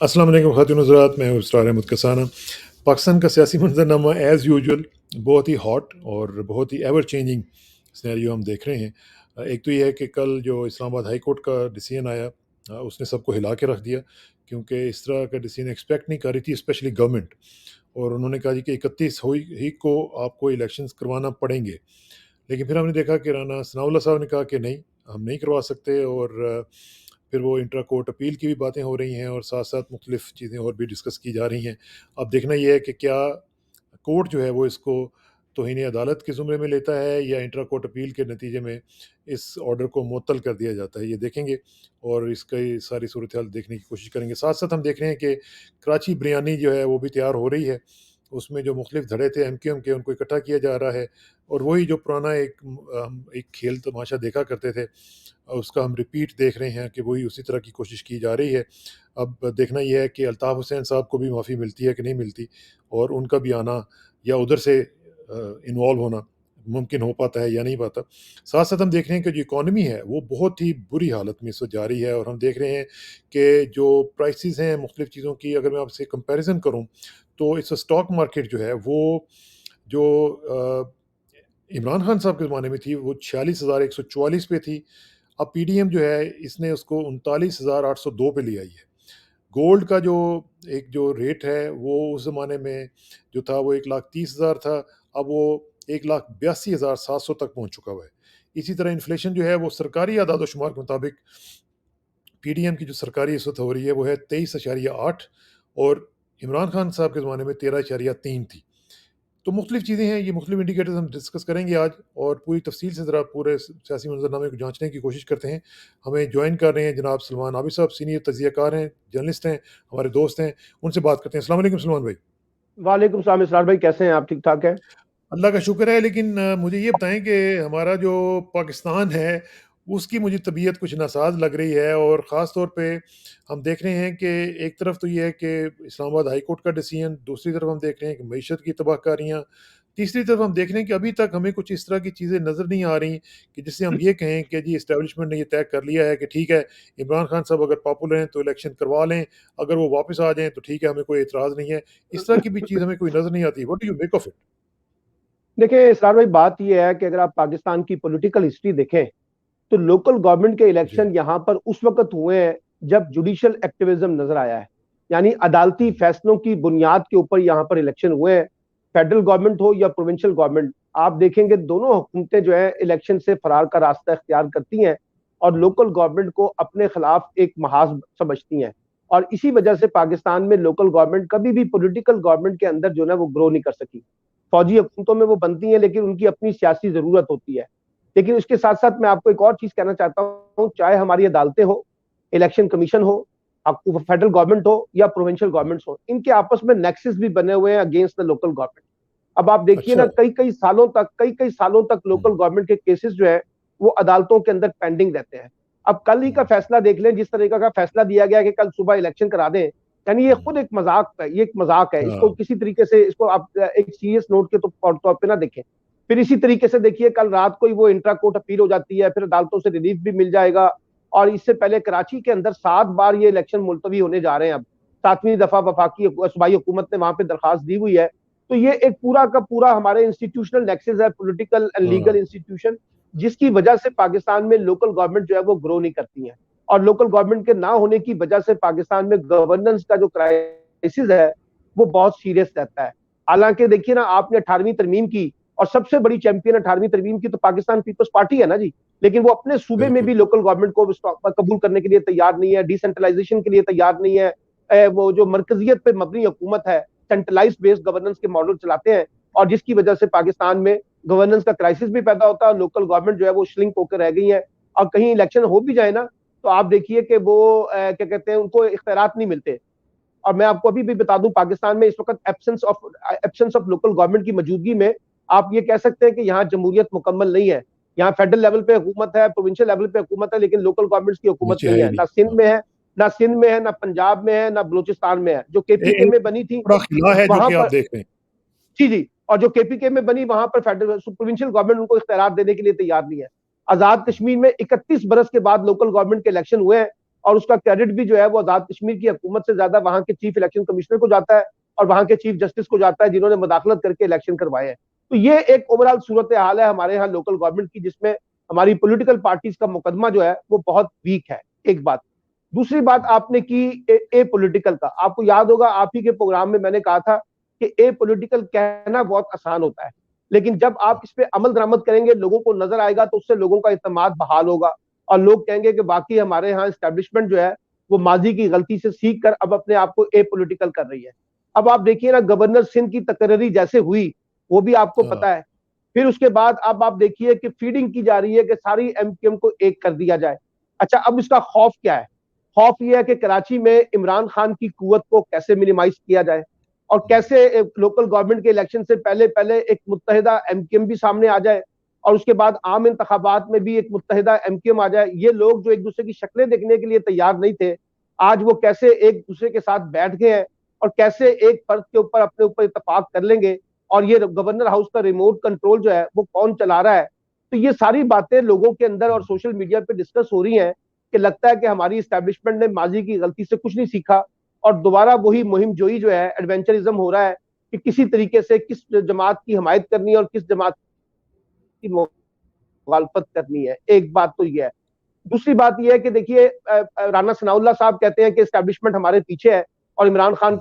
अस्सलाम वालेकुम ख़ातिन हज़रात, मैं हूँ इसरार अहमद कसाना। पाकिस्तान का सियासी मंज़रनामा एज़ यूजुअल बहुत ही हॉट और बहुत ही एवर चेंजिंग सिनेरियो हम देख रहे हैं। एक तो ये है कि कल जो इस्लामाबाद हाई कोर्ट का डिसीजन आया, उसने सबको हिला के रख दिया, क्योंकि इस तरह का डिसीजन एक्सपेक्ट नहीं कर रही थी स्पेशली गवर्नमेंट। और उन्होंने कहा जी कि 31 हुई ही को आपको इलेक्शंस करवाना पड़ेंगे। लेकिन फिर हमने देखा कि राना सनाउल्लाह साहब ने कहा कि नहीं, हम नहीं करवा सकते। और फिर वो इंट्रा कोर्ट अपील की भी बातें हो रही हैं और साथ-साथ मुख्तलिफ चीज़ें और भी डिस्कस की जा रही हैं। अब देखना ये है कि क्या कोर्ट जो है वो इसको तौहीन अदालत के ज़ुमरे में लेता है या इंट्रा कोर्ट अपील के नतीजे में इस ऑर्डर को मुअत्तल कर दिया जाता है, ये देखेंगे और इसकी सारी सूरत-हाल देखने की कोशिश करेंगे। साथ-साथ हम देख रहे हैं कि कराची बिरयानी जो है वो भी तैयार हो रही है। उसमें जो मुख्तलिफ धड़े थे एमक्यूएम के, उनको इकट्ठा किया जा रहा है और वही जो पुराना हम एक खेल तमाशा देखा करते थे, उसका हम रिपीट देख रहे हैं कि वही उसी तरह की कोशिश की जा रही है। अब देखना ये है कि अल्ताफ़ हुसैन साहब को भी माफ़ी मिलती है कि नहीं मिलती, और उनका भी आना या उधर से इन्वॉल्व होना मुमकिन हो पाता है या नहीं पाता। साथ-साथ हम देख रहे हैं कि जो इकॉनमी है वो बहुत ही बुरी हालत में इस वक़्त जा रही है, और हम देख रहे हैं कि जो प्राइसेज़ हैं मुख्तलिफ चीज़ों की, अगर मैं आपसे कंपैरिज़न करूँ, तो इस स्टॉक मार्केट जो है वो जो इमरान खान साहब के ज़माने में थी वो 46,144 पे थी। अब पीडीएम जो है इसने उसको 39,802 पे ले आई है। गोल्ड का जो रेट है वो उस ज़माने में जो था वो 1,30,000 था, अब वो 1,82,700 तक पहुँच चुका हुआ है। इसी तरह इन्फ्लेशन जो है वो सरकारी आदाद-ओ-शुमार के मुताबिक पीडीएम की जो सरकारी इस वक़्त हो रही है वो है 23.8, और इमरान खान साहब के ज़माने में 13.3 थी। तो मुख्तलिफ चीज़ें हैं, ये मुख्तलिफ इंडिकेटर्स हम डिस्कस करेंगे आज, और पूरी तफ़सील से ज़रा पूरे सियासी मंज़रनामे को जाँचने की कोशिश करते हैं। हमें जॉइन कर रहे हैं जनाब सलमान आबिद साहब, सीनियर तज्ज़ियाकार हैं, जर्नलिस्ट हैं, हमारे दोस्त हैं, उनसे बात करते हैं। अस्सलाम वालेकुम सलमान भाई। वालेकुम सलाम इसरार भाई, कैसे हैं आप? ठीक ठाक हैं? अल्लाह का शुक्र है, लेकिन मुझे ये बताएँ कि हमारा जो पाकिस्तान है, उसकी मुझे तबीयत कुछ नासाज़ लग रही है, और ख़ास तौर पे हम देख रहे हैं कि एक तरफ तो ये है कि इस्लामाबाद हाई कोर्ट का डिसीजन, दूसरी तरफ हम देख रहे हैं कि मईशत की तबाहकारियाँ, तीसरी तरफ हम देख रहे हैं कि अभी तक हमें कुछ इस तरह की चीज़ें नज़र नहीं आ रही कि जिससे हम ये कहें कि जी एस्टेब्लिशमेंट ने ये तय कर लिया है कि ठीक है, इमरान खान साहब अगर पॉपुलर हैं तो इलेक्शन करवा लें, अगर वो वापस आ जाएँ तो ठीक है, हमें कोई एतराज़ नहीं है। इस तरह की भी चीज़ हमें कोई नज़र नहीं आती। What do you make of it? देखिए इसरार भाई, बात यह है कि अगर आप पाकिस्तान की पॉलिटिकल हिस्ट्री देखें तो लोकल गवर्नमेंट के जी। इलेक्शन यहाँ पर उस वक्त हुए हैं जब जुडिशियल एक्टिविज्म नजर आया है। यानी अदालती फैसलों की बुनियाद के ऊपर यहाँ पर इलेक्शन हुए हैं। फेडरल गवर्नमेंट हो या प्रोविंशियल गवर्नमेंट, आप देखेंगे दोनों हुकूमतें जो है इलेक्शन से फरार का रास्ता इख्तियार करती हैं और लोकल गवर्नमेंट को अपने खिलाफ एक महाज समझती हैं। और इसी वजह से पाकिस्तान में लोकल गवर्नमेंट कभी भी पॉलिटिकल गवर्नमेंट के अंदर जो है वो ग्रो नहीं कर सकी। फौजी हुकूमतों में वो बनती हैं लेकिन उनकी अपनी सियासी जरूरत होती है। लेकिन उसके साथ साथ मैं आपको एक और चीज कहना चाहता हूँ, चाहे हमारी अदालतें हो, इलेक्शन कमीशन हो, फेडरल गवर्नमेंट हो या प्रोविंशियल गवर्नमेंट हो, इनके आपस में नेक्सस भी बने हुए हैं अगेंस्ट द लोकल गवर्नमेंट। अब आप देखिए अच्छा। ना, कई कई सालों तक हुँ। लोकल गवर्नमेंट के केसेस जो है वो अदालतों के अंदर पेंडिंग रहते हैं। अब कल ही का हुँ, फैसला देख लें, जिस तरीके का फैसला दिया गया कि कल सुबह इलेक्शन करा दें, यानी ये हुँ। खुद एक मजाक है, ये एक मजाक है। इसको हाँ। किसी तरीके से इसको आप एक सीरियस नोट के तौर पे ना देखें। फिर इसी तरीके से देखिए, कल रात को ही वो इंट्रा कोर्ट अपील हो जाती है, फिर अदालतों से रिलीफ भी मिल जाएगा। और इससे पहले कराची के अंदर 7 बार ये इलेक्शन मुलतवी होने जा रहे हैं। अब 7वीं दफा वफाकी सूबाई हुकूमत ने वहां पे दरखास्त दी हुई है। तो ये एक पूरा का पूरा हमारे इंस्टीट्यूशनल नेक्सस है, पॉलिटिकल एंड लीगल हाँ। इंस्टीट्यूशन, जिसकी वजह से पाकिस्तान में लोकल गवर्नमेंट जो है वो ग्रो नहीं करती है। और लोकल गवर्नमेंट के ना होने की वजह से पाकिस्तान में गवर्नेंस का जो क्राइसिस है वो बहुत सीरियस रहता है। हालांकि देखिए ना, आपने 18वीं तरमीम की, और सबसे बड़ी चैंपियन 18वीं तरमीम की तो पाकिस्तान पीपल्स पार्टी है ना जी। लेकिन वो अपने सूबे में बिल्कुल। भी लोकल गवर्नमेंट को कबूल करने के लिए तैयार नहीं है, डिसेंट्रलाइजेशन के लिए तैयार नहीं है। वो जो मरकजियत पे मबनी हुकूमत है, सेंट्रलाइज बेस्ड गवर्नेंस के मॉडल चलाते हैं, और जिसकी वजह से पाकिस्तान में गवर्नेंस का क्राइसिस भी पैदा होता है। लोकल गवर्नमेंट जो है वो श्रिंक होकर रह गई है। और कहीं इलेक्शन हो भी जाए ना, तो आप देखिए कि वो क्या कहते हैं, उनको इख्तियारात नहीं मिलते। और मैं आपको अभी भी बता दूं, पाकिस्तान में इस वक्त एब्सेंस ऑफ लोकल गवर्नमेंट की मौजूदगी में आप ये कह सकते हैं कि यहाँ जमहूरियत मुकम्मल नहीं है। यहाँ फेडरल लेवल पे हुकूमत है, प्रोविंशियल लेवल पे हुकूमत है, लेकिन लोकल गवर्नमेंट्स की हुकूमत नीचे है नहीं ही है। नहीं। ना सिंध हाँ। में है, ना सिंध में है, ना पंजाब में है, ना बलूचिस्तान में है। जो केपीके में बनी थी बड़ा खिला है जो वहां कि आप पर, देख रहे हैं। जी जी, और जो केपीके में बनी वहां पर फेडरल प्रोविंशियल गवर्नमेंट उनको इख्तियार देने के लिए तैयार नहीं है। आजाद कश्मीर में 31 बरस के बाद लोकल गवर्नमेंट के इलेक्शन हुए हैं, और उसका क्रेडिट भी जो है वो आजाद कश्मीर की हुकूमत से ज्यादा वहां के चीफ इलेक्शन कमिश्नर को जाता है और वहां के चीफ जस्टिस को जाता है, जिन्होंने मुदाखलत करके इलेक्शन करवाए हैं। तो ये एक ओवरऑल सूरत हाल है हमारे यहाँ लोकल गवर्नमेंट की, जिसमें हमारी पॉलिटिकल पार्टीज का मुकदमा जो है वो बहुत वीक है, एक बात। दूसरी बात आपने की ए पॉलिटिकल का, आपको याद होगा आप ही के प्रोग्राम में मैंने कहा था कि ए पॉलिटिकल कहना बहुत आसान होता है, लेकिन जब आप इस पे अमल दरामद करेंगे, लोगों को नजर आएगा, तो उससे लोगों का इत्तेमाद बहाल होगा और लोग कहेंगे कि बाकी हमारे यहाँ एस्टेब्लिशमेंट जो है वो माजी की गलती से सीख कर अब अपने आप को ए पॉलिटिकल कर रही है। अब आप देखिए ना, गवर्नर सिंध की तकरीरी जैसे हुई, वो भी आपको हाँ, पता है। फिर उसके बाद अब आप देखिए कि फीडिंग की जा रही है कि सारी एमक्यूएम को एक कर दिया जाए। अच्छा, अब इसका खौफ क्या है? खौफ यह है कि कराची में इमरान खान की कुवत को कैसे मिनिमाइज किया जाए और कैसे लोकल गवर्नमेंट के इलेक्शन से पहले पहले एक मुत्तहिदा एमक्यूएम भी सामने आ जाए और उसके बाद आम इंतखाबात में भी एक मुत्तहिदा एमक्यूएम आ जाए। ये लोग जो एक दूसरे की शक्लें देखने के लिए तैयार नहीं थे, आज वो कैसे एक दूसरे के साथ बैठ गए हैं और कैसे एक फर्द के ऊपर अपने ऊपर इत्तेफाक कर लेंगे, और ये गवर्नर हाउस का रिमोट कंट्रोल जो है वो कौन चला रहा है। तो ये सारी बातें लोगों के अंदर और सोशल मीडिया पे डिस्कस हो रही हैं कि लगता है कि हमारी इस्टेब्लिशमेंट ने माजी की गलती से कुछ नहीं सीखा और दोबारा वही मुहिम जोई जो है, एडवेंचरिज्म हो रहा है कि किसी तरीके से किस जमात की हमायत करनी है और किस जमात की मुखालफत करनी है। एक बात तो यह है। दूसरी बात यह है कि देखिए, राना सनाउल्लाह साहब कहते हैं कि एस्टेब्लिशमेंट हमारे पीछे है और इमरान खान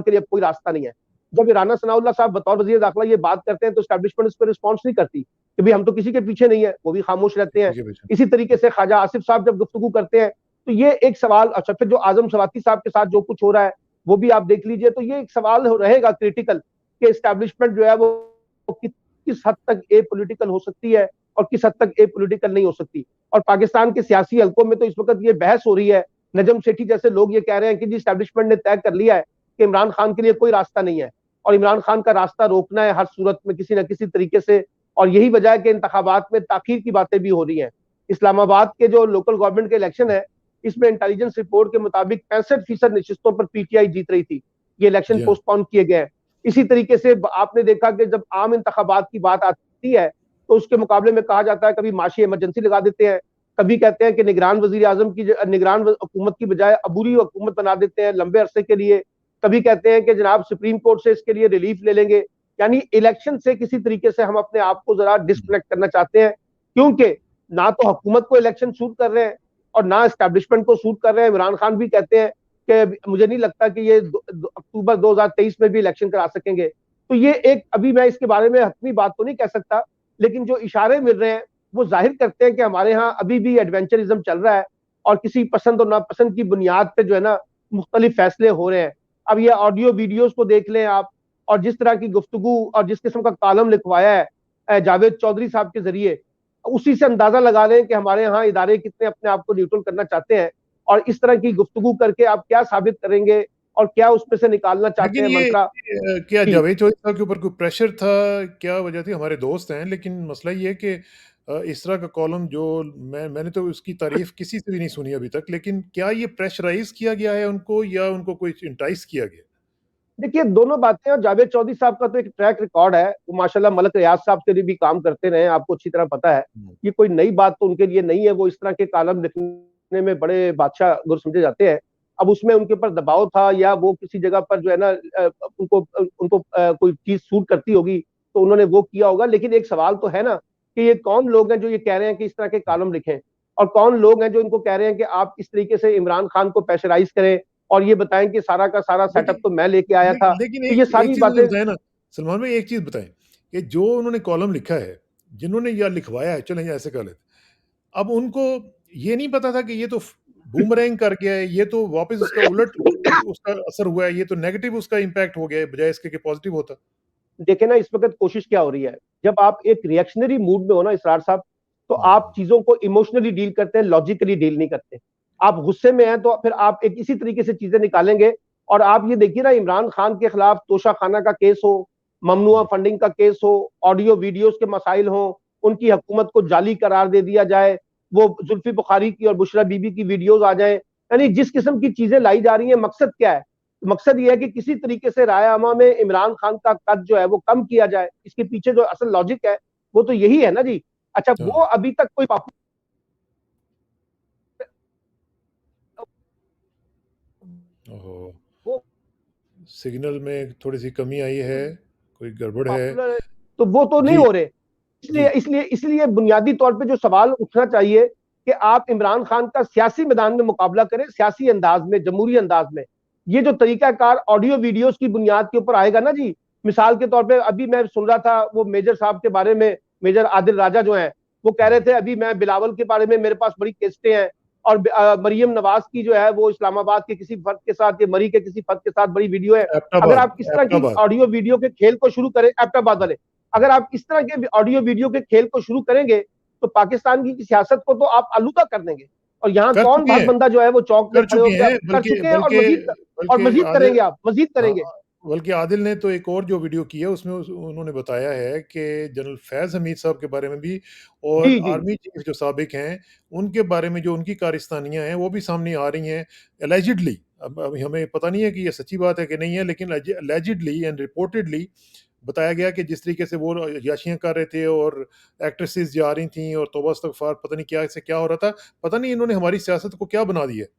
के लिए कोई रास्ता नहीं है। जब राना सनाउल्लाह साहब बतौर वजीर दाखिला ये बात करते हैं तो एस्टेब्लिशमेंट इस पर रिस्पॉन्स नहीं करती कि भाई हम तो किसी के पीछे नहीं है, वो भी खामोश रहते हैं। ठीक है बेचा। इसी तरीके से ख्वाजा आसिफ साहब जब गुफ्तगू करते हैं तो ये एक सवाल। अच्छा, फिर जो आजम सवाती साहब के साथ जो कुछ हो रहा है वो भी आप देख लीजिए, तो ये एक सवाल रहेगा क्रिटिकल कि एस्टेब्लिशमेंट जो है वो किस हद तक ए पॉलिटिकल हो सकती है और किस हद तक ए पॉलिटिकल नहीं हो सकती। और पाकिस्तान के सियासी हलकों में तो इस वक्त ये बहस हो रही है, नजम सेठी जैसे लोग ये कह रहे हैं कि जी एस्टेब्लिशमेंट ने तय कर लिया है कि इमरान खान के लिए कोई रास्ता नहीं है और इमरान खान का रास्ता रोकना है हर सूरत में किसी न किसी तरीके से। और यही वजह है कि इंतखाबात में ताखीर की बातें भी हो रही हैं। इस्लामाबाद के जो लोकल गवर्नमेंट के इलेक्शन है, इसमें इंटेलिजेंस रिपोर्ट के मुताबिक 65% नशिस्तों पर पीटीआई जीत रही थी। ये इलेक्शन जी हाँ। पोस्टपोन किए गए हैं। इसी तरीके से आपने देखा कि जब आम इंतखाबात की बात आती है तो उसके मुकाबले में कहा जाता है कभी माशी इमरजेंसी लगा देते हैं, कभी कहते हैं कि निगरान वजीर आजम की निगरान हुकूमत की बजाय अबूरी हुकूमत बना देते हैं लंबे अरसे के लिए, कभी कहते हैं कि जनाब सुप्रीम कोर्ट से इसके लिए रिलीफ ले लेंगे। यानी इलेक्शन से किसी तरीके से हम अपने आप को जरा डिस्कनेक्ट करना चाहते हैं, क्योंकि ना तो हुकूमत को इलेक्शन सूट कर रहे हैं और ना एस्टेब्लिशमेंट को सूट कर रहे हैं। इमरान खान भी कहते हैं कि मुझे नहीं लगता कि ये अक्टूबर 2023 में भी इलेक्शन करा सकेंगे। तो ये एक, अभी मैं इसके बारे में हतमी बात तो नहीं कह सकता, लेकिन जो इशारे मिल रहे हैं वो जाहिर करते हैं कि हमारे यहाँ अभी भी एडवेंचरिज्म चल रहा है और किसी पसंद और नापसंद की बुनियाद पे जो है ना मुख्तलिफ फैसले हो रहे हैं। अब ये ऑडियो वीडियोस को देख लें आप, और जिस तरह की गुफ्तगू और जिस किस्म का कालम लिखवाया है जावेद चौधरी साहब के जरिए, उसी से अंदाजा लगा लें कि हमारे यहाँ इदारे कितने अपने आप को न्यूट्रल करना चाहते हैं। और इस तरह की गुफ्तगू करके आप क्या साबित करेंगे और क्या उसमें से निकालना चाहते लेकिन हैं ये मंत्रा। क्या जी, जावेद चौधरी साहब के ऊपर कोई प्रेशर था? क्या वजह थी? हमारे दोस्त हैं, लेकिन मसला ये है कि इस तरह का कॉलम जो मैंने तो उसकी तारीफ किसी से भी नहीं सुनी अभी तक। लेकिन क्या ये प्रेशराइज किया गया है उनको, या उनको कोई इंटाइस किया गया? देखिए दोनों बातें। और जावेद चौधरी साहब का तो एक ट्रैक रिकॉर्ड है, वो माशाल्लाह मलक रियाज साहब से भी काम करते रहे, आपको अच्छी तरह पता है। हम्म। ये कोई नई बात तो उनके लिए नहीं है, वो इस तरह के कालम लिखने में बड़े बादशाह गुर समझे जाते हैं। अब उसमें उनके ऊपर दबाव था या वो किसी जगह पर जो है ना उनको उनको कोई चीज सूट करती होगी तो उन्होंने वो किया होगा। लेकिन एक सवाल तो है ना कि ये कौन लोग हैं जो ये कह रहे हैं कि इस तरह के कालम लिखें, और कौन लोग हैं जो इनको कह रहे हैं कि आप इस तरीके से इमरान खान को प्रेशराइज करें और ये बताएं कि सारा का सारा सेटअप लेकिन तो मैं लेके आया था। लेकिन तो ये एक एक सारी चीज़ मुझे बातें। बताएँ ना, सलमान भाई, एक चीज़ बताएँ कि जो उन्होंने कॉलम लिखा है, जिन्होंने या लिखवाया है, चलें ऐसे कह लेते हैं। अब उनको ये नहीं पता था कि ये तो बूमरैंग कर गया है, ये तो वापस उसका उलट उसका असर हुआ है, ये तो नेगेटिव उसका इम्पैक्ट हो गया है, बजाय इसके कि पॉजिटिव होता। देखे ना, इस वक्त कोशिश क्या हो रही है, जब आप एक रिएक्शनरी मूड में हो ना इसरार साहब, तो आप हुँ। चीजों को इमोशनली डील करते हैं, लॉजिकली डील नहीं करते। आप गुस्से में हैं तो फिर आप एक इसी तरीके से चीजें निकालेंगे। और आप ये देखिए ना, इमरान खान के खिलाफ तोशा खाना का केस हो, ममनुआ हुँ। फंडिंग का केस हो, ऑडियो वीडियोस के मसाइल हो, उनकी हुकूमत को जाली करार दे दिया जाए, वो जुल्फी बुखारी की और बुशरा बीबी की वीडियोस आ जाए, यानी जिस किस्म की चीजें लाई जा रही हैं, मकसद क्या है? मकसद ये है कि किसी तरीके से राय आमा में इमरान खान का कद जो है वो कम किया जाए। इसके पीछे जो असल लॉजिक है वो तो यही है ना जी। अच्छा, वो हाँ। अभी तक कोई ओहो! वो सिग्नल में थोड़ी-सी कमी आई है, कोई गड़बड़ है? पॉपुलर, तो वो तो नहीं जी, हो रहे। इसलिए जी। इसलिए इसलिए बुनियादी तौर पे जो सवाल उठना चाहिए कि आप इमरान खान का सियासी मैदान में मुकाबला करें, सियासी अंदाज में, जमहूरी अंदाज में। ये जो तरीकाकार ऑडियो वीडियोस की बुनियाद के ऊपर आएगा ना जी, मिसाल के तौर पे अभी मैं सुन रहा था वो मेजर साहब के बारे में, मेजर आदिल राजा जो हैं, वो कह रहे हुँ। थे अभी मैं बिलावल के बारे में मेरे पास बड़ी केसेटें हैं, और मरियम नवाज की जो है वो इस्लामाबाद के किसी फर्द के साथ, ये मरी के किसी फर्द के साथ बड़ी वीडियो है। अगर एबटाबाद, आप इस तरह की एबटाबाद। ऑडियो वीडियो के खेल को शुरू करें, एबटाबाद वाले, अगर आप इस तरह के ऑडियो वीडियो के खेल को शुरू करेंगे तो पाकिस्तान की सियासत को तो आप आलूदा कर देंगे। और यहाँ कर कौन चुके भाग हैं, बंदा जो है वो चौक में कर खड़े चुके होकर हैं, कर बल्कि चुके हैं, बल्कि और बल्कि मजीद आदिल करेंगे, आप मजीद हाँ, करेंगे। बल्कि आदिल ने तो एक और जो वीडियो की है उसमें उन्होंने बताया है कि जनरल फैज़ हमीद साहब के बारे में भी और जी जी। आर्मी चीफ जो साबिक हैं, उनके बारे में जो उनकी कारस्तानियाँ हैं, वो भी सामने आ रही हैं एलिजिडली। अब हमें पता नहीं है कि ये सच्ची बात है कि नहीं है, लेकिन एलिजिडली एंड रिपोर्टेडली बताया गया कि जिस तरीके से वो याशियाँ कर रहे थे और एक्ट्रेसेस जा रही थीं और तौबा इस्तगफार, पता नहीं क्या से क्या हो रहा था। पता नहीं इन्होंने हमारी सियासत को क्या बना दिया है।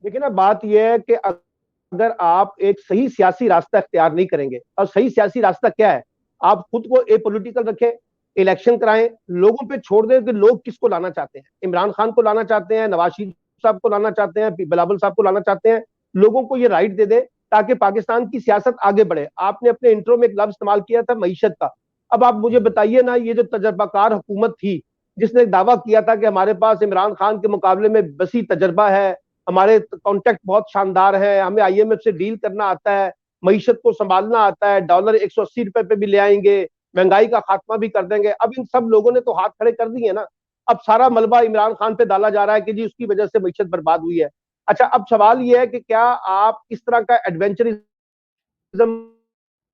देखिए ना, बात यह है कि अगर आप एक सही सियासी रास्ता इख्तियार नहीं करेंगे, और सही सियासी रास्ता क्या है, आप खुद को ए पॉलिटिकल रखें, इलेक्शन कराएं, लोगों पे छोड़ दें कि लोग किसको लाना चाहते हैं, इमरान खान को लाना चाहते हैं, नवाज शरीफ साहब को लाना चाहते हैं, बिलावल साहब को लाना चाहते हैं। लोगों को ये राइट दे दें ताकि पाकिस्तान की सियासत आगे बढ़े। आपने अपने इंट्रो में एक लफ्ज इस्तेमाल किया था, मईशत का। अब आप मुझे बताइए ना, ये जो तजर्बाकार हुकूमत थी जिसने दावा किया था कि हमारे पास इमरान खान के मुकाबले में बसी तजर्बा है, हमारे कॉन्टेक्ट बहुत शानदार है, हमें आईएमएफ से डील करना आता है, मईशत को संभालना आता है, डॉलर 180 रुपए पे भी ले आएंगे, महंगाई का खात्मा भी कर देंगे। अब इन सब लोगों ने तो हाथ खड़े कर दिए ना। अब सारा मलबा इमरान खान पे डाला जा रहा है कि जी उसकी वजह से मईशत बर्बाद हुई है। अच्छा, अब सवाल यह है कि क्या आप इस तरह का एडवेंचरिज्म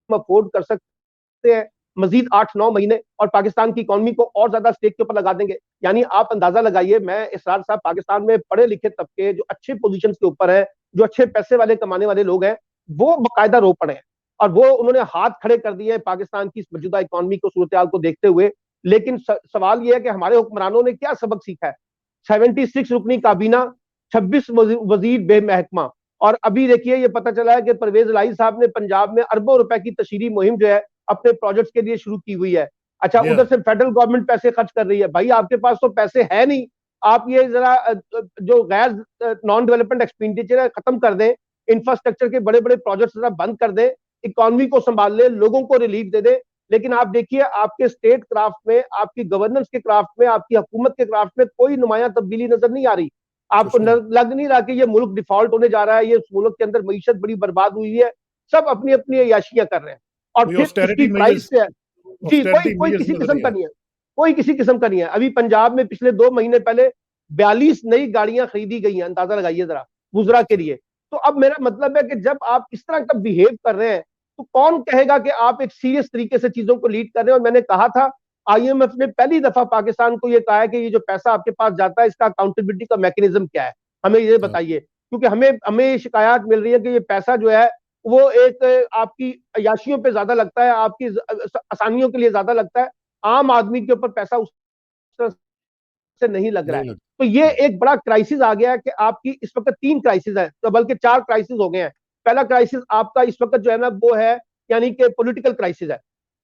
अफोर्ड कर सकते हैं मजीद 8-9 महीने, और पाकिस्तान की इकोनॉमी को और ज्यादा स्टेक के ऊपर लगा देंगे? यानी आप अंदाजा लगाइए, मैं इसरार साहब, पाकिस्तान में पढ़े लिखे तबके जो अच्छे पोजीशन के ऊपर है, जो अच्छे पैसे वाले कमाने वाले लोग हैं, वो बाकायदा रो पड़े हैं, और वो उन्होंने हाथ खड़े कर दिए पाकिस्तान की इस मौजूदा इकोनॉमी को, सूरत को देखते हुए। लेकिन सवाल यह है कि हमारे हुक्मरानों ने क्या सबक सीखा है? 76 रुकनी काबीना, 26 वजीर बेमहकमा, और अभी देखिए ये पता चला है कि परवेज लाई साहब ने पंजाब में अरबों रुपए की तशहीरी मुहिम जो है अपने प्रोजेक्ट्स के लिए शुरू की हुई है। अच्छा, जी हाँ। उधर से फेडरल गवर्नमेंट पैसे खर्च कर रही है। भाई आपके पास तो पैसे है नहीं, आप ये जरा जो गैर नॉन डेवलपमेंट एक्सपेंडिचर है खत्म कर दें, इंफ्रास्ट्रक्चर के बड़े बड़े प्रोजेक्ट्स जरा बंद कर दें, इकोनॉमी को संभाल ले, लोगों को रिलीफ दे दे। लेकिन आप देखिए आपके स्टेट क्राफ्ट में, आपकी गवर्नेंस के क्राफ्ट में, आपकी हुकूमत के क्राफ्ट में कोई नुमाया तब्दीली नजर नहीं आ रही। आपको कुछ नहीं। लग नहीं रहा कि ये मुल्क डिफॉल्ट होने जा रहा है, ये मुल्क के अंदर मीशत बड़ी बर्बाद हुई है। सब अपनी अपनी अयाशियां कर रहे हैं, और कोई फिर इसकी ऑस्टेरिटी प्राइस मेजर्स क्या है? जी, कोई ऑस्टेरिटी कोई मेजर्स किसी नज़र किस्म नहीं का आ रहे। नहीं है, कोई किसी किस्म का नहीं है। अभी पंजाब में पिछले 2 महीने पहले 42 नई गाड़ियां खरीदी गई हैं, अंदाजा लगाइए जरा, गुजरा के अच्छा। लिए। तो अब मेरा मतलब है कि जब आप इस तरह का बिहेव कर रहे हैं, तो कौन कहेगा कि आप एक सीरियस तरीके से चीजों को लीड कर रहे हैं? और मैंने कहा था, आईएमएफ ने पहली दफा पाकिस्तान को यह कहा है कि ये जो पैसा आपके पास जाता है, इसका अकाउंटेबिलिटी का मैकेनिज्म क्या है, हमें ये हाँ, बताइए। क्योंकि हमें हमें शिकायत मिल रही है कि ये पैसा जो है वो एक आपकी अयाशियों पे ज्यादा लगता है, आपकी आसानियों के लिए ज्यादा लगता है, आम आदमी के ऊपर पैसा उस तरह से नहीं लग रहा नहीं है। लग। तो ये हुँ, एक बड़ा क्राइसिस आ गया है कि आपकी इस वक्त 3 क्राइसिस है, तो बल्कि 4 क्राइसिस हो गए हैं। पहला क्राइसिस आपका इस वक्त जो है ना वो है, यानी कि पॉलिटिकल क्राइसिस है,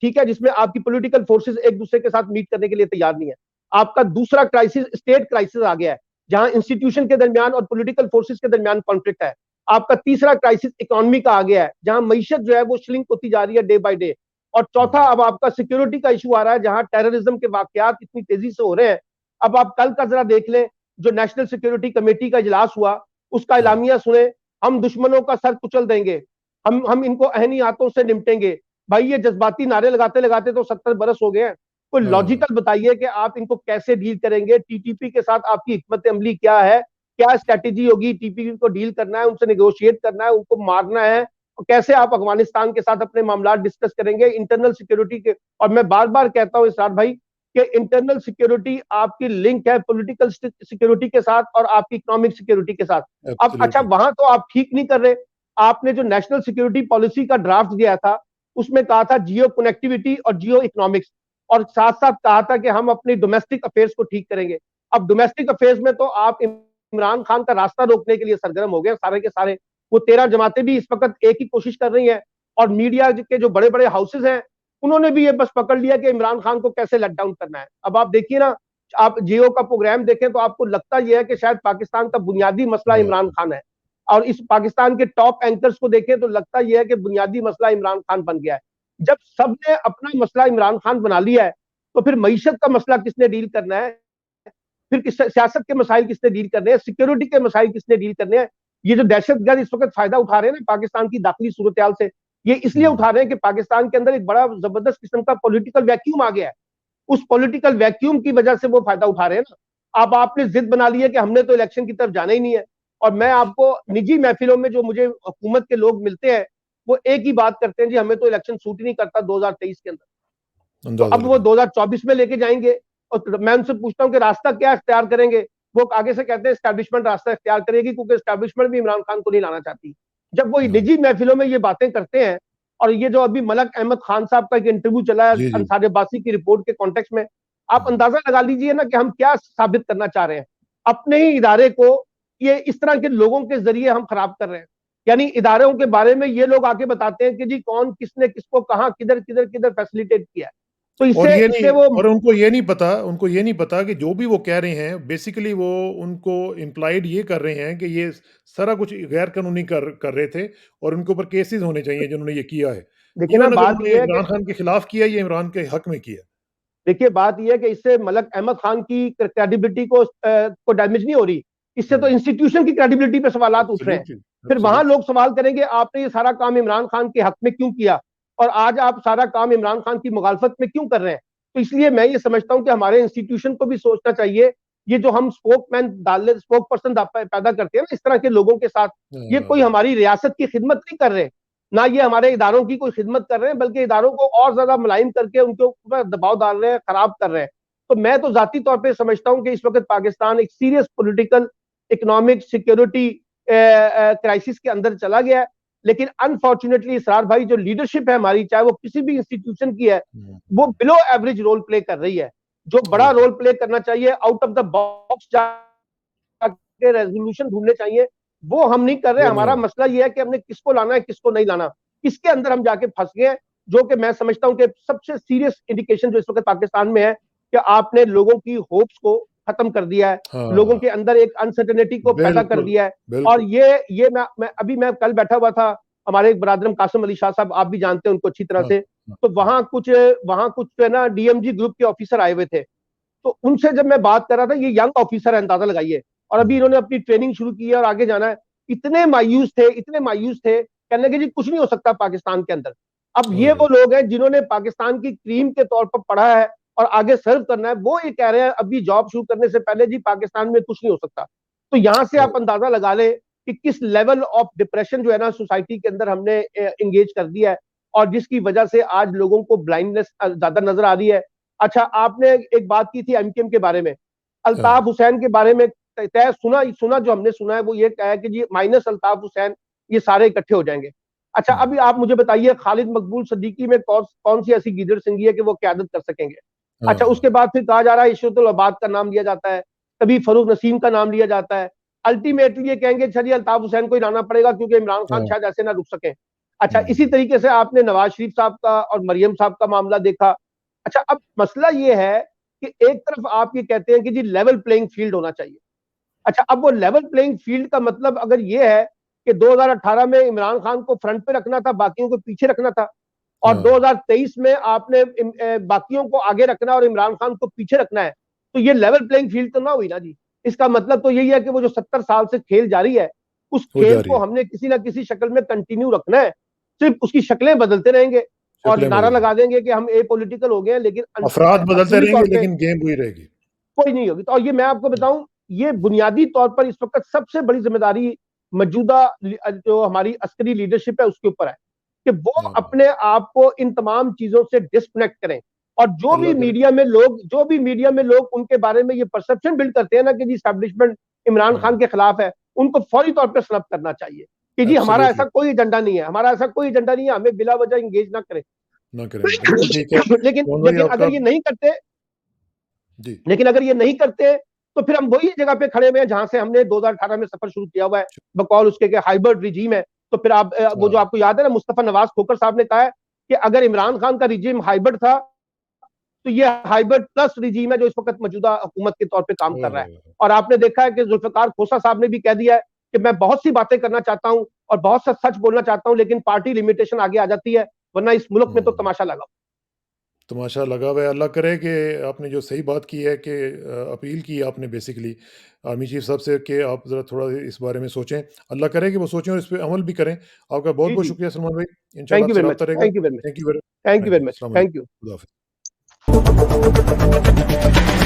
ठीक है, जिसमें आपकी पॉलिटिकल फोर्सेस एक दूसरे के साथ मीट करने के लिए तैयार नहीं है। आपका दूसरा क्राइसिस स्टेट क्राइसिस आ गया है, जहां इंस्टीट्यूशन के दरमियान और पॉलिटिकल फोर्सेस के दरमियान कॉन्फ्लिक्ट है। आपका तीसरा क्राइसिस इकोनॉमी का आ गया है, जहां मीशत जो है वो श्रिंक होती जा रही है डे बाय डे। और चौथा हुँ। अब आपका सिक्योरिटी का इशू आ रहा है, जहां टेररिज्म के वाकयात इतनी तेजी से हो रहे हैं। अब आप कल का जरा देख लें, जो नेशनल सिक्योरिटी कमेटी का इजलास हुआ, उसका हाँ, इलामिया सुने, हम दुश्मनों का सर कुचल देंगे, हम इनको अहनी हाथों से निपटेंगे। भाई ये जज्बाती नारे लगाते लगाते तो 70 बरस हो गए हैं। कोई हाँ, लॉजिकल बताइए कि आप इनको कैसे डील करेंगे, टीटीपी के साथ आपकी हिकमत अमली क्या है, क्या स्ट्रैटेजी होगी, टीपीपी को डील करना है, उनसे नेगोशिएट करना है, उनको मारना है, और कैसे आप अफगानिस्तान के साथ अपने मामला डिस्कस करेंगे इंटरनल सिक्योरिटी के। और मैं बार बार कहता हूं इसरार भाई कि इंटरनल सिक्योरिटी आपकी लिंक है पॉलिटिकल सिक्योरिटी के साथ और आपकी इकोनॉमिक सिक्योरिटी के साथ। अब अच्छा, एब्सोल्युटली। वहां तो आप ठीक नहीं कर रहे। आपने जो नेशनल सिक्योरिटी पॉलिसी का ड्राफ्ट दिया था, उसमें कहा था जियो कनेक्टिविटी और जियो इकोनॉमिक्स, और साथ साथ कहा था कि हम अपनी डोमेस्टिक अफेयर्स को ठीक करेंगे। अब डोमेस्टिक अफेयर्स में तो आप इमरान खान का रास्ता रोकने के लिए सरगर्म हो गए सारे के सारे। वो 13 जमातें भी इस वक्त एक ही कोशिश कर रही हैं, और मीडिया के जो बड़े बड़े हाउसेज हैं उन्होंने भी ये बस पकड़ लिया कि इमरान खान को कैसे लेट डाउन करना है। अब आप देखिए ना, आप जियो का प्रोग्राम देखें तो आपको लगता यह है कि शायद पाकिस्तान का बुनियादी मसला इमरान खान है, और इस पाकिस्तान के टॉप एंकर्स को देखें तो लगता यह है कि बुनियादी मसला इमरान खान बन गया है। जब सबने अपना मसला इमरान खान बना लिया है तो फिर मईशत का मसला किसने डील करना है, फिर सियासत के मसाइल किसने डील करने हैं, सिक्योरिटी के मसाइल किसने डील करने हैं। ये जो दहशतगर्द इस वक्त फायदा उठा रहे हैं ना पाकिस्तान की दाखिली सूरत हाल से, ये इसलिए उठा रहे हैं कि पाकिस्तान के अंदर एक बड़ा जबरदस्त किस्म का पॉलिटिकल वैक्यूम आ गया है। उस पॉलिटिकल वैक्यूम की वजह से वो फायदा उठा रहे हैं ना। अब आपने जिद बना ली है कि हमने तो इलेक्शन की तरफ जाना ही नहीं है, और मैं आपको निजी महफिलों में जो मुझे हुकूमत के लोग मिलते हैं वो एक ही बात करते हैं, जी हमें तो इलेक्शन सूट ही नहीं करता 2023 के अंदर। तो अंदाजा अब वो लगा। 2024 में लेके जाएंगे, और मैं उनसे पूछता हूँ कि रास्ता क्या इख्तियार करेंगे। वो आगे से कहते हैं एस्टैब्लिशमेंट रास्ता इख्तियार करेगी, क्योंकि एस्टैब्लिशमेंट भी इमरान खान को नहीं लाना चाहती। जब वो हाँ, निजी महफिलों में ये बातें करते हैं, और ये जो अभी मलक अहमद खान साहब का एक इंटरव्यू चला है जी, जी। अंसार अब्बासी की रिपोर्ट के कॉन्टेक्स्ट में, आप अंदाजा लगा लीजिए ना कि हम क्या साबित करना चाह रहे हैं। अपने ही इदारे को ये इस तरह के लोगों के जरिए हम खराब कर रहे हैं। यानी इदारों के बारे में ये लोग आके बताते हैं कि जी कौन किसने किसको कहां किधर किधर किधर फैसिलिटेट किया है। तो और इससे ये इससे नहीं, वो और उनको ये नहीं पता कि जो भी वो कह रहे हैं बेसिकली वो उनको इम्प्लाइड ये कर रहे हैं कि ये सारा कुछ गैर कानूनी कर रहे थे और उनके ऊपर केसेस होने चाहिए जिन्होंने ये किया है। देखिए ना, इवन अगर बात उन्होंने यह है कि इमरान खान के खिलाफ किया, ये इमरान के हक में किया। देखिए बात यह है कि इससे मलक अहमद खान की क्रेडिबिलिटी को डैमेज नहीं हो रही, इससे तो हाँ, इंस्टीट्यूशन की क्रेडिबिलिटी पे सवालात उठ रहे हैं। एब्सोल्युटली, फिर वहां एब्सोल्युटली। लोग सवाल करेंगे आपने ये सारा काम इमरान खान के हक में क्यों किया, और आज आप सारा काम इमरान खान की मुखालफत में क्यों कर रहे हैं। तो इसलिए मैं ये समझता हूं कि हमारे इंस्टीट्यूशन को भी सोचना चाहिए। ये जो हम स्पोकमैन डाल स्पोक पर्सन पैदा करते हैं ना इस तरह के लोगों के साथ, ये कोई हाँ, हमारी रियासत की खिदमत नहीं कर रहे, ना ये हमारे इदारों की कोई खिदमत कर रहे हैं, बल्कि इदारों को और ज्यादा मुलायम करके उनके ऊपर दबाव डाल रहे हैं, खराब कर रहे हैं। तो मैं तो जाती तौर पे समझता हूं कि इस वक्त पाकिस्तान एक serious political, economic, security crisis के अंदर चला गया है। लेकिन अनफॉर्चुनेटली इसरार भाई, जो लीडरशिप है हमारी, चाहे वो किसी भी इंस्टीट्यूशन की है, वो बिलो एवरेज रोल प्ले कर रही है। जो बड़ा बिल्कुल। रोल प्ले करना चाहिए, आउट ऑफ द बॉक्स जाके रेजोल्यूशन ढूंढने चाहिए, वो हम नहीं कर रहे। वो नहीं हमारा हो मसला ये है कि हमने किसको लाना है किसको नहीं लाना, इसके अंदर हम जाके फंस गए हैं। जो कि मैं समझता हूं कि सबसे सीरियस इंडिकेशन जो इस वक्त पाकिस्तान में है कि आपने लोगों की होप्स को खत्म कर दिया है, लोगों हाँ, के अंदर एक अनसर्टेनिटी को पैदा कर बिल्कुल, दिया है। और बिल्कुल। ये मैं कल बैठा हुआ था, हमारे एक बरादरम कासिम अली शाह साहब, आप भी जानते हैं उनको अच्छी तरह हाँ, से। हाँ, तो हाँ, वहां कुछ जो है ना डीएमजी ग्रुप के ऑफिसर आए हुए थे। तो उनसे जब मैं बात कर रहा था, ये यंग ऑफिसर है, अंदाजा लगाइए, और अभी इन्होंने अपनी ट्रेनिंग शुरू की है और आगे जाना है। इतने मायूस थे, कहने के जी कुछ नहीं हो सकता पाकिस्तान के अंदर। अब ये अरे! वो लोग हैं जिन्होंने पाकिस्तान की क्रीम के तौर पर पढ़ा है और आगे सर्व करना है, वो ये कह रहे हैं अभी जॉब शुरू करने से पहले जी पाकिस्तान में कुछ नहीं हो सकता। तो यहां से आप अंदाजा लगा ले कि किस लेवल ऑफ डिप्रेशन जो है ना सोसाइटी के अंदर हमने एंगेज कर दिया है, और जिसकी वजह से आज लोगों को ब्लाइंडनेस ज्यादा नजर आ रही है। अच्छा, आपने एक बात की थी एमकेएम के बारे में, हाँ, अल्ताफ हुसैन के बारे में तय सुना सुना जो हमने सुना है वो ये कहा है कि जी माइनस अल्ताफ हुसैन ये सारे इकट्ठे हो जाएंगे। अच्छा, हुँ, अभी आप मुझे बताइए खालिद मकबूल सिद्दीकी में कौन सी ऐसी गीदड़ सिंगी है कि वो क्यादत कर सकेंगे। अच्छा, हाँ, उसके बाद फिर कहा जा रहा है इशरतुल अबाद का नाम लिया जाता है, कभी फरूक नसीम का नाम लिया जाता है। अल्टीमेटली ये कहेंगे अच्छा जी अल्ताफ हुसैन को ही लाना पड़ेगा क्योंकि इमरान खान हाँ, शायद ऐसे ना रुक सके। अच्छा, इसी हुँ, तरीके से आपने नवाज शरीफ साहब का और मरियम साहब का मामला देखा। अच्छा, अब मसला ये है कि एक तरफ आप ये कहते हैं कि जी लेवल प्लेइंग फील्ड होना चाहिए। अच्छा, अब वो लेवल प्लेइंग फील्ड का मतलब अगर ये है कि 2018 में इमरान खान को फ्रंट पे रखना था, बाकियों को पीछे रखना था, और हाँ, 2023 में आपने बाकियों को आगे रखना है और इमरान खान को पीछे रखना है, तो ये लेवल प्लेइंग फील्ड तो ना हुई ना जी। इसका मतलब तो यही है कि वो जो 70 साल से खेल जारी है, उस हो जा खेल रही को है। हमने किसी ना किसी शक्ल में कंटिन्यू रखना है। सिर्फ उसकी शक्लें बदलते रहेंगे और शक्लें नारा बदल रही लगा हैं। देंगे कि हम ए पॉलिटिकल हो गए हैं, लेकिन अफ़राद बदलते अंदरूनी रहेंगे तौर पे लेकिन गेम वही रहेगी। कोई नहीं होगी। तो और ये मैं आपको बताऊं, ये बुनियादी तौर पर इस वक्त सबसे बड़ी जिम्मेदारी मौजूदा जो हमारी अस्करी लीडरशिप है उसके ऊपर है कि वो हाँ, अपने आप को इन तमाम चीजों से डिस्कनेक्ट करें। और अल्लाह करे। जो भी मीडिया में लोग उनके बारे में ये परसेप्शन बिल्ड करते हैं ना कि जी स्टैब्लिशमेंट इमरान हुँ, खान के खिलाफ है, उनको फौरी तौर पर स्नप करना चाहिए कि जी हमारा ऐसा एब्सोल्युटली, कोई एजेंडा नहीं है, हमारा ऐसा कोई एजेंडा नहीं है, हमें बिला वजह इंगेज ना करें। ना करें। बिल्कुल ठीक है। लेकिन मोहन भाई लेकिन आपका अगर ये नहीं करते जी, लेकिन अगर ये नहीं करते तो फिर हम वही जगह पे खड़े हुए हैं जहां से हमने 2018 में सफर शुरू किया हुआ है, बकौल उसके के हाइब्रिड रिजीम है। तो फिर आप वो जो हाँ। आपको याद है ना, मुस्तफा नवाज खोकर साहब ने कहा है कि अगर इमरान खान का रिजीम हाइब्रिड था, तो ये हाइब्रिड प्लस रिजीम है जो इस वक्त मौजूदा हुकूमत के तौर पे काम ओह कर रहा हो, है। हो। और आपने देखा है कि जुल्फिकार खोसा साहब ने भी कह दिया है कि मैं बहुत सी बातें करना चाहता हूं और बहुत सा सच बोलना चाहता हूं, लेकिन पार्टी लिमिटेशन आगे आ जाती है, वरना इस मुल्क में तो हुँ। तमाशा लगा। तमाशा लगा हुआ है, अल्लाह करे कि आपने जो सही बात की है कि अपील की आपने बेसिकली आर्मी चीफ साहब से कि आप ज़रा थोड़ा इस बारे में सोचें। अल्लाह करे कि वो सोचें और इस पे अमल भी करें। आपका जी बहुत-बहुत जी, शुक्रिया सलमान भाई। इंशाल्लाह थैंक यू आपसे वेरी मच, राब्ता रहेगा। Thank you very much, thank you very thank you thank very you. Much, अस्सलाम थैंक यू। वालेकुम। खुदा हाफ़िज़।